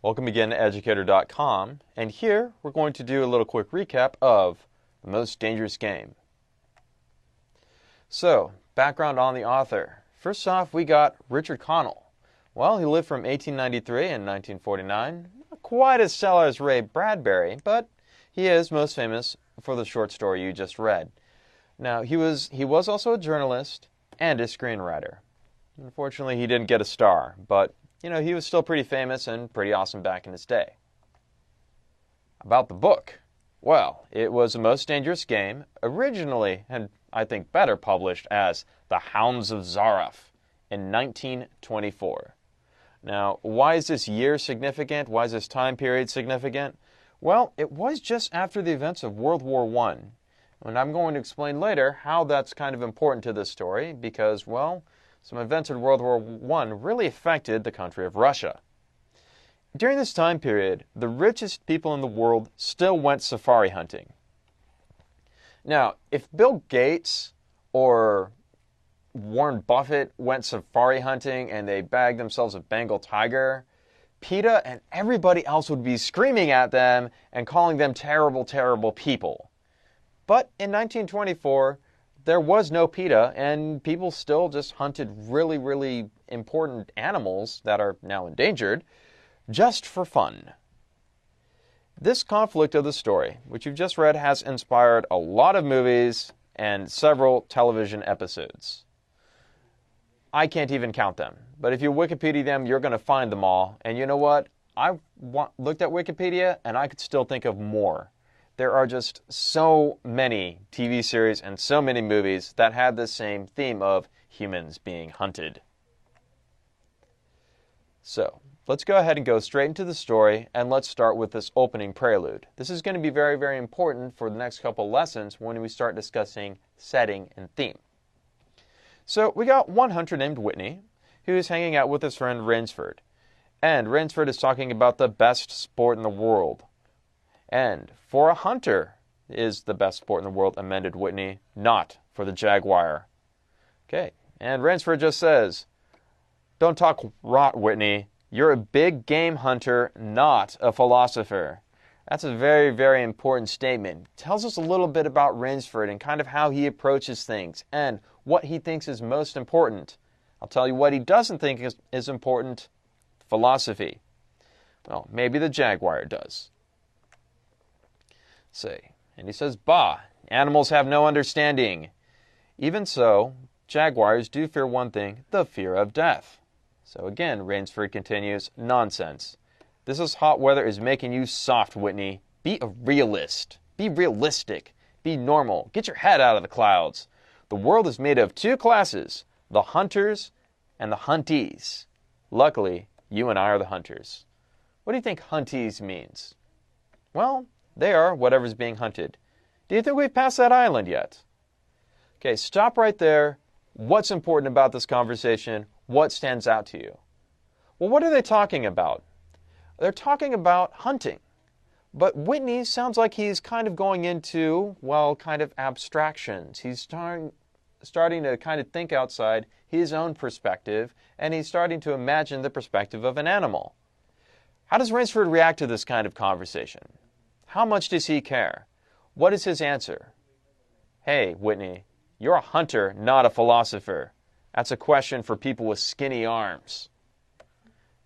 Welcome again to Educator.com, and here we're going to do a little quick recap of The Most Dangerous Game. So, background on the author. First off, we got Richard Connell. Well, he lived from 1893 and 1949. Not quite as stellar as Ray Bradbury, but he is most famous for the short story you just read. Now, he was also a journalist and a screenwriter. Unfortunately, he didn't get a star, but he was still pretty famous and pretty awesome back in his day. About the book. Well, it was The Most Dangerous Game, originally, and I think better published as The Hounds of Zaroff in 1924. Now, why is this year significant? Why is this time period significant? Well, it was just after the events of World War I. And I'm going to explain later how that's kind of important to this story because, well, some events in World War I really affected the country of Russia. During this time period, the richest people in the world still went safari hunting. Now, if Bill Gates or Warren Buffett went safari hunting and they bagged themselves a Bengal tiger, PETA and everybody else would be screaming at them and calling them terrible, terrible people. But in 1924, there was no PETA, and people still just hunted really, really important animals that are now endangered, just for fun. This conflict of the story, which you've just read, has inspired a lot of movies and several television episodes. I can't even count them, but if you Wikipedia them, you're going to find them all. And you know what? I looked at Wikipedia, and I could still think of more. There are just so many TV series and so many movies that had the same theme of humans being hunted. So, let's go ahead and go straight into the story, and let's start with this opening prelude. This is going to be very, very important for the next couple lessons when we start discussing setting and theme. So, we got one hunter named Whitney, who's hanging out with his friend Rainsford. And Rainsford is talking about the best sport in the world. And for a hunter is the best sport in the world, amended Whitney, not for the jaguar. Okay, and Rainsford just says, "Don't talk rot, Whitney. You're a big game hunter, not a philosopher." That's a very, very important statement. It tells us a little bit about Rainsford and kind of how he approaches things and what he thinks is most important. I'll tell you what he doesn't think is important: philosophy. Well, maybe the jaguar does. And he says, "Bah, animals have no understanding. Even so, jaguars do fear one thing, the fear of death." So again, Rainsford continues, "Nonsense. This hot weather is making you soft, Whitney. Be a realist. Be realistic. Be normal. Get your head out of the clouds. The world is made of two classes, the hunters and the huntees. Luckily, you and I are the hunters." What do you think huntees means? Well, they are whatever's being hunted. Do you think we've passed that island yet? Okay, stop right there. What's important about this conversation? What stands out to you? Well, what are they talking about? They're talking about hunting. But Whitney sounds like he's kind of going into, well, kind of abstractions. He's starting to kind of think outside his own perspective, and he's starting to imagine the perspective of an animal. How does Rainsford react to this kind of conversation? How much does he care? What is his answer? "Hey, Whitney, you're a hunter, not a philosopher. That's a question for people with skinny arms."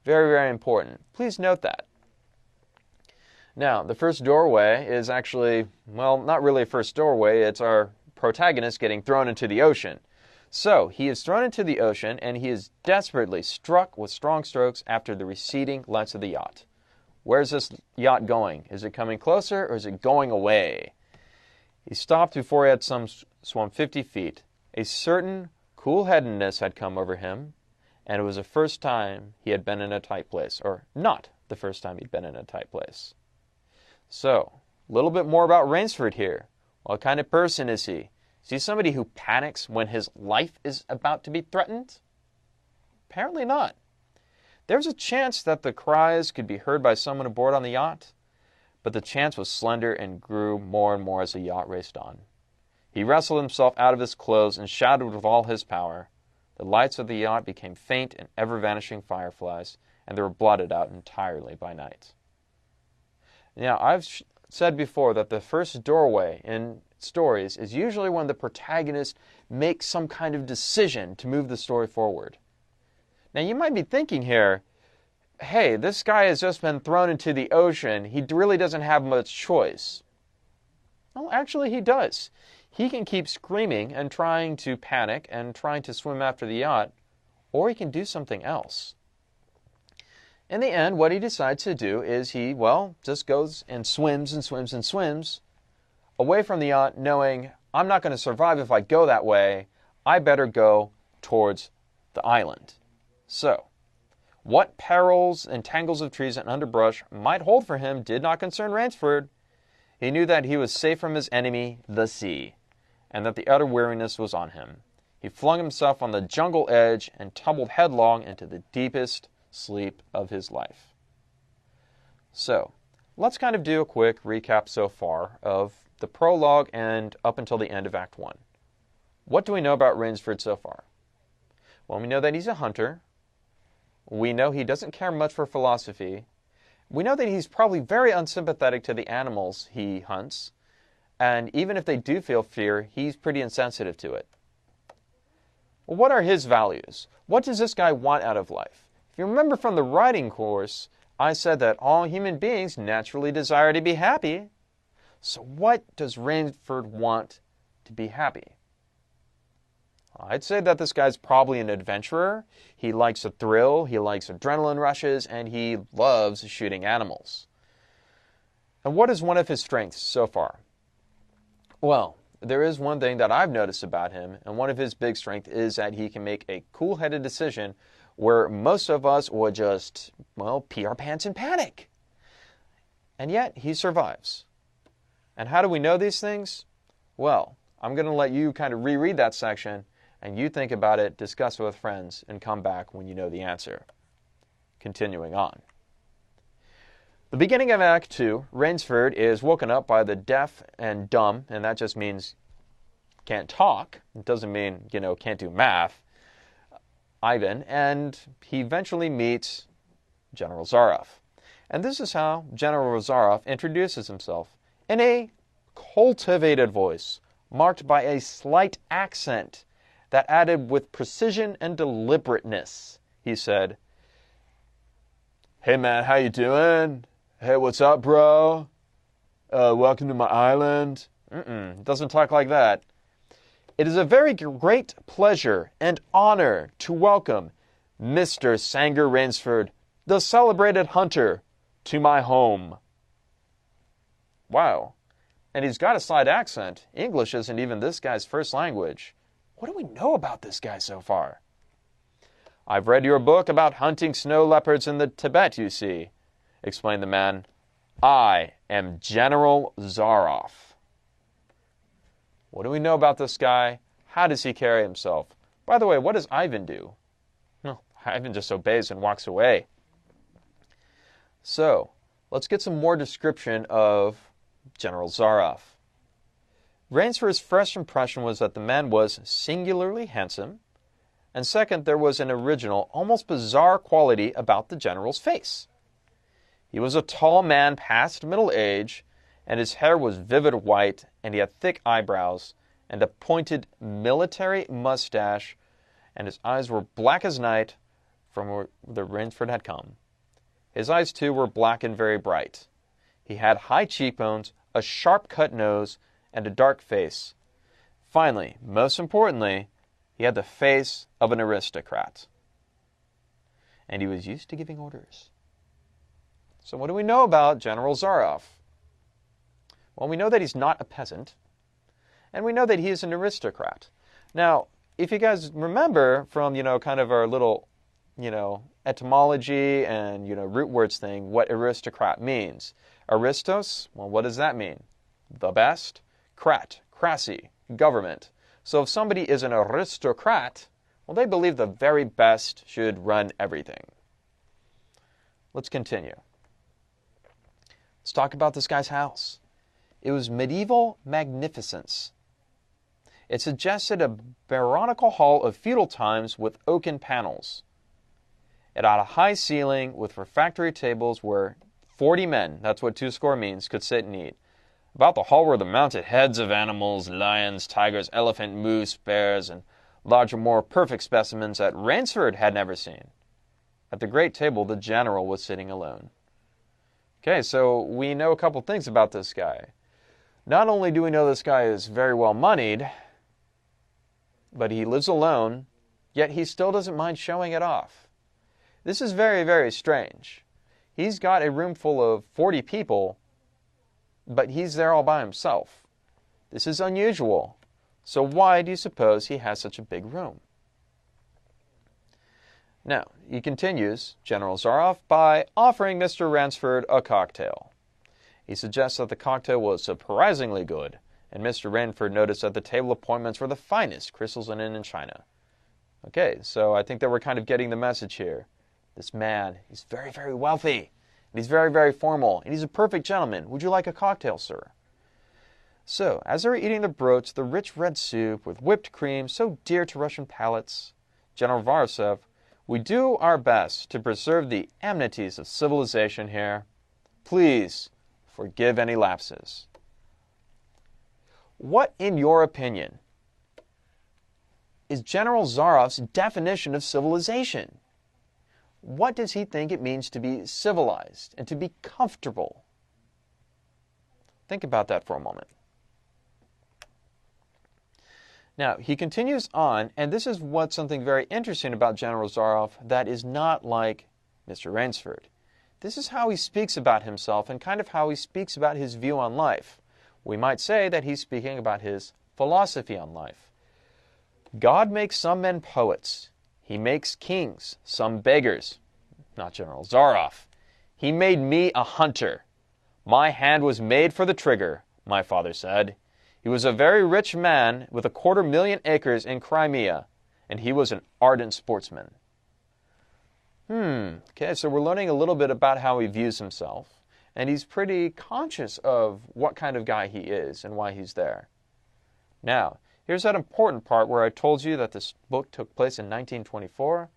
Very, very important. Please note that. Now, the first doorway is actually, well, not really a first doorway. It's our protagonist getting thrown into the ocean. So, he is thrown into the ocean, and he is desperately struck with strong strokes after the receding lights of the yacht. Where's this yacht going? Is it coming closer or is it going away? He stopped before he had swum 50 feet. A certain cool-headedness had come over him, and it was the first time he had been in a tight place, or not the first time he'd been in a tight place. So, a little bit more about Rainsford here. What kind of person is he? Is he somebody who panics when his life is about to be threatened? Apparently not. There's a chance that the cries could be heard by someone aboard on the yacht, but the chance was slender and grew more and more as the yacht raced on. He wrestled himself out of his clothes and shouted with all his power. The lights of the yacht became faint and ever-vanishing fireflies, and they were blotted out entirely by night. Now, I've said before that the first doorway in stories is usually when the protagonist makes some kind of decision to move the story forward. Now, you might be thinking here, hey, this guy has just been thrown into the ocean. He really doesn't have much choice. Well, actually, he does. He can keep screaming and trying to panic and trying to swim after the yacht, or he can do something else. In the end, what he decides to do is he, well, just goes and swims and swims and swims away from the yacht, knowing, I'm not going to survive if I go that way. I better go towards the island. So, what perils and tangles of trees and underbrush might hold for him did not concern Ransford. He knew that he was safe from his enemy, the sea, and that the utter weariness was on him. He flung himself on the jungle edge and tumbled headlong into the deepest sleep of his life. So, let's kind of do a quick recap so far of the prologue and up until the end of Act 1. What do we know about Rainsford so far? Well, we know that he's a hunter. We know he doesn't care much for philosophy. We know that he's probably very unsympathetic to the animals he hunts. And even if they do feel fear, he's pretty insensitive to it. Well, what are his values? What does this guy want out of life? If you remember from the writing course, I said that all human beings naturally desire to be happy. So what does Ransford want to be happy? I'd say that this guy's probably an adventurer. He likes a thrill, he likes adrenaline rushes, and he loves shooting animals. And what is one of his strengths so far? Well, there is one thing that I've noticed about him, and one of his big strengths is that he can make a cool-headed decision where most of us would just, well, pee our pants in panic. And yet, he survives. And how do we know these things? Well, I'm going to let you kind of reread that section, and you think about it, discuss it with friends, and come back when you know the answer. Continuing on. The beginning of Act 2, Rainsford is woken up by the deaf and dumb, and that just means can't talk. It doesn't mean, can't do math. Ivan, and he eventually meets General Zaroff. And this is how General Zaroff introduces himself, in a cultivated voice, marked by a slight accent that added with precision and deliberateness. He said, "Hey man, how you doing? Hey, what's up, bro? Welcome to my island." Doesn't talk like that. "It is a very great pleasure and honor to welcome Mr. Sanger Rainsford, the celebrated hunter, to my home." Wow. And he's got a slight accent. English isn't even this guy's first language. What do we know about this guy so far? "I've read your book about hunting snow leopards in the Tibet, you see," explained the man. "I am General Zaroff." What do we know about this guy? How does he carry himself? By the way, what does Ivan do? Well, Ivan just obeys and walks away. So, let's get some more description of General Zaroff. Rainsford's first impression was that the man was singularly handsome, and second, there was an original, almost bizarre quality about the general's face. He was a tall man past middle age, and his hair was vivid white, and he had thick eyebrows and a pointed military mustache, and his eyes were black as night from where the Rainsford had come. His eyes, too, were black and very bright. He had high cheekbones, a sharp-cut nose, and a dark face. Finally, most importantly, he had the face of an aristocrat. And he was used to giving orders. So what do we know about General Zaroff? Well, we know that he's not a peasant, and we know that he is an aristocrat. Now, if you guys remember from, kind of our little, etymology and, root words thing, what aristocrat means. Aristos, well, what does that mean? The best. Crat, crassy, government. So if somebody is an aristocrat, well, they believe the very best should run everything. Let's continue. Let's talk about this guy's house. It was medieval magnificence. It suggested a baronial hall of feudal times with oaken panels. It had a high ceiling with refractory tables where 40 men, that's what 20 means, could sit and eat. About the hall were the mounted heads of animals, lions, tigers, elephant, moose, bears, and larger, more perfect specimens that Rainsford had never seen. At the great table, the general was sitting alone. Okay, so we know a couple things about this guy. Not only do we know this guy is very well moneyed, but he lives alone, yet he still doesn't mind showing it off. This is very, very strange. He's got a room full of 40 people, but he's there all by himself. This is unusual. So why do you suppose he has such a big room? Now, he continues, General Zaroff, by offering Mr. Ransford a cocktail. He suggests that the cocktail was surprisingly good, and Mr. Ransford noticed that the table appointments were the finest crystals in China. Okay, so I think that we're kind of getting the message here. This man, he's very, very wealthy, and he's very, very formal, and he's a perfect gentleman. Would you like a cocktail, sir? So, as they were eating the broach, the rich red soup with whipped cream so dear to Russian palates, General Varsev, we do our best to preserve the amenities of civilization here. Please forgive any lapses. What, in your opinion, is General Zaroff's definition of civilization? What does he think it means to be civilized and to be comfortable? Think about that for a moment. Now, he continues on, and this is what's something very interesting about General Zaroff that is not like Mr. Rainsford. This is how he speaks about himself and kind of how he speaks about his view on life. We might say that he's speaking about his philosophy on life. God makes some men poets. He makes kings, some beggars. Not General Zaroff. He made me a hunter. My hand was made for the trigger, my father said. He was a very rich man with 250,000 acres in Crimea, and he was an ardent sportsman. Okay, so we're learning a little bit about how he views himself, and he's pretty conscious of what kind of guy he is and why he's there. Now, here's that important part where I told you that this book took place in 1924.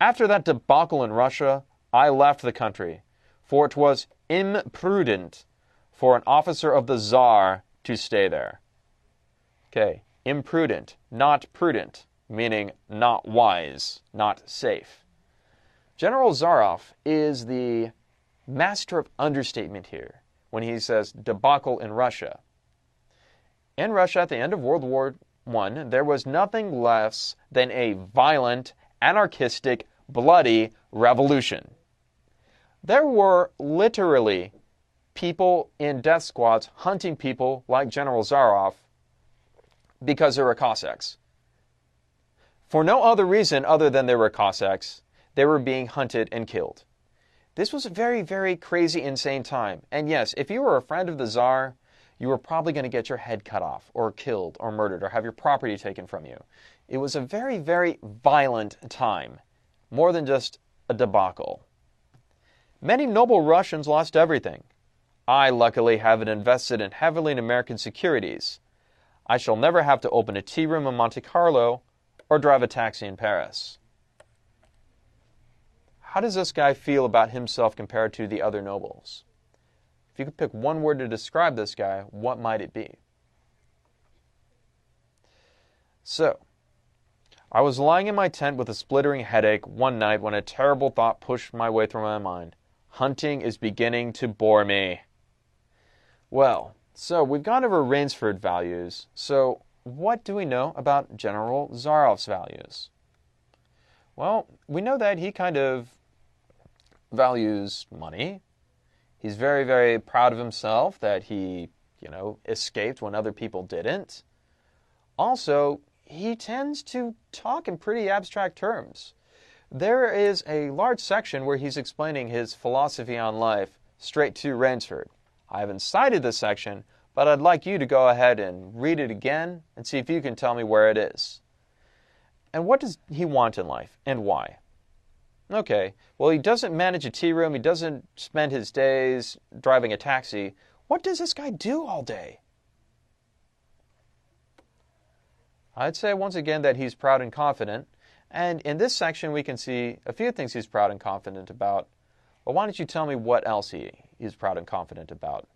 After that debacle in Russia, I left the country, for it was imprudent for an officer of the Tsar to stay there. Okay, imprudent, not prudent, meaning not wise, not safe. General Zaroff is the master of understatement here when he says debacle in Russia. In Russia, at the end of World War I, there was nothing less than a violent, anarchistic, bloody revolution. There were literally people in death squads hunting people like General Zaroff because they were Cossacks. For no other reason other than they were Cossacks, they were being hunted and killed. This was a very, very crazy, insane time. And yes, if you were a friend of the Tsar, you were probably going to get your head cut off, or killed, or murdered, or have your property taken from you. It was a very, very violent time, more than just a debacle. Many noble Russians lost everything. I, luckily, have it invested in heavily in American securities. I shall never have to open a tea room in Monte Carlo or drive a taxi in Paris. How does this guy feel about himself compared to the other nobles? If you could pick one word to describe this guy, what might it be? So, I was lying in my tent with a splittering headache one night when a terrible thought pushed my way through my mind. Hunting is beginning to bore me. Well, so we've gone over Rainsford values. So what do we know about General Zaroff's values? Well, we know that he kind of values money. He's very, very proud of himself that he, escaped when other people didn't. Also, he tends to talk in pretty abstract terms. There is a large section where he's explaining his philosophy on life straight to Rainsford. I haven't cited this section, but I'd like you to go ahead and read it again and see if you can tell me where it is. And what does he want in life, and why? Okay, well, he doesn't manage a tea room, he doesn't spend his days driving a taxi. What does this guy do all day? I'd say once again that he's proud and confident, And in this section, we can see a few things he's proud and confident about. Well, why don't you tell me what else he's proud and confident about?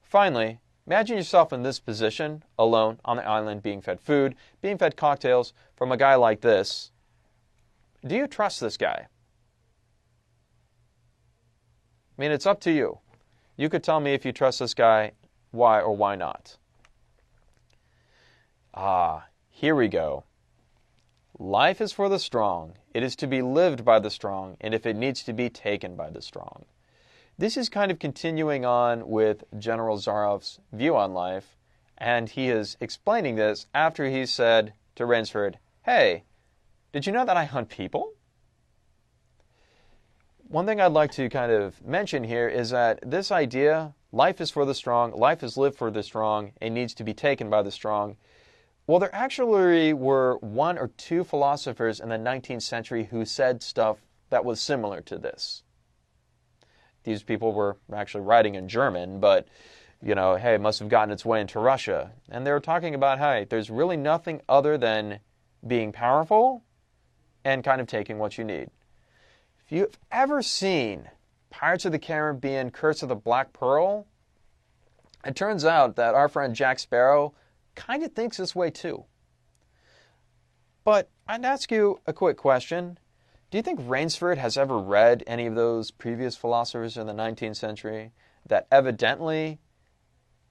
Finally, imagine yourself in this position, alone on the island, being fed food, being fed cocktails from a guy like this. Do you trust this guy? I mean, it's up to you. You could tell me if you trust this guy, why or why not. Here we go. Life is for the strong. It is to be lived by the strong, and if it needs to be taken by the strong. This is kind of continuing on with General Zarof's view on life, and he is explaining this after he said to Rainsford, "Hey, did you know that I hunt people?" One thing I'd like to kind of mention here is that this idea, life is for the strong, life is lived for the strong, it needs to be taken by the strong. Well, there actually were one or two philosophers in the 19th century who said stuff that was similar to this. These people were actually writing in German, but, hey, it must have gotten its way into Russia. And they were talking about, hey, there's really nothing other than being powerful and kind of taking what you need. If you've ever seen Pirates of the Caribbean, Curse of the Black Pearl, it turns out that our friend Jack Sparrow kind of thinks this way too. But I'd ask you a quick question. Do you think Rainsford has ever read any of those previous philosophers in the 19th century that evidently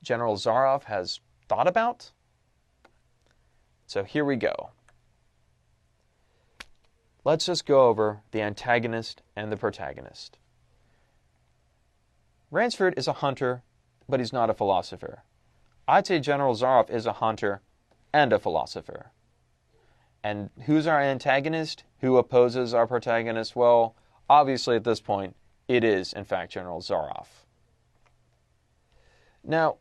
General Zaroff has thought about? So here we go. Let's just go over the antagonist and the protagonist. Rainsford is a hunter, but he's not a philosopher. I'd say General Zaroff is a hunter and a philosopher. And who's our antagonist? Who opposes our protagonist? Well, obviously at this point, it is, in fact, General Zaroff. Now,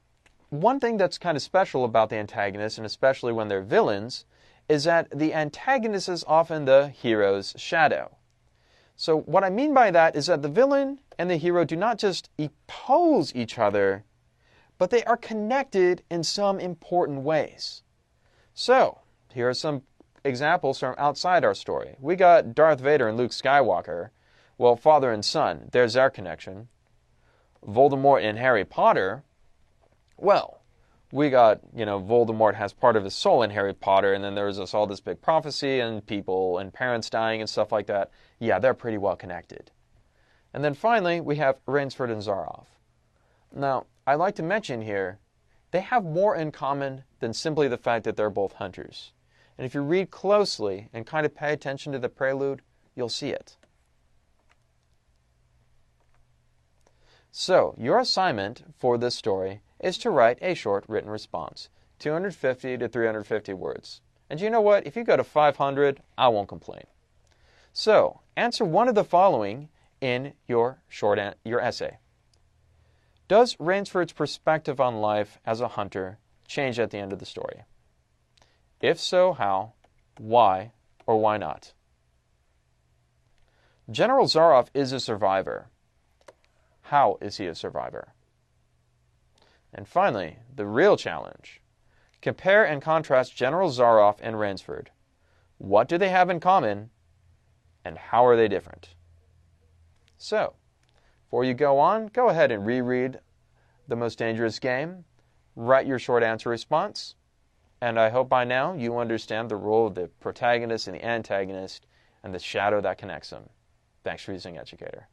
one thing that's kind of special about the antagonists, and especially when they're villains, is that the antagonist is often the hero's shadow. So what I mean by that is that the villain and the hero do not just oppose each other, but they are connected in some important ways. So, here are some examples from outside our story. We got Darth Vader and Luke Skywalker. Well, father and son, there's their connection. Voldemort and Harry Potter. Well, we got, Voldemort has part of his soul in Harry Potter, and then there's all this big prophecy and people and parents dying and stuff like that. Yeah, they're pretty well connected. And then finally, we have Rainsford and Zaroff. Now, I'd like to mention here, they have more in common than simply the fact that they're both hunters. And if you read closely and kind of pay attention to the prelude, you'll see it. So, your assignment for this story is to write a short written response, 250 to 350 words. And you know what? If you go to 500, I won't complain. So, answer one of the following in your essay. Does Rainsford's perspective on life as a hunter change at the end of the story? If so, how, why, or why not? General Zaroff is a survivor. How is he a survivor? And finally, the real challenge. Compare and contrast General Zaroff and Rainsford. What do they have in common, and how are they different? So, before you go on, go ahead and reread The Most Dangerous Game, write your short answer response, and I hope by now you understand the role of the protagonist and the antagonist and the shadow that connects them. Thanks for using Educator.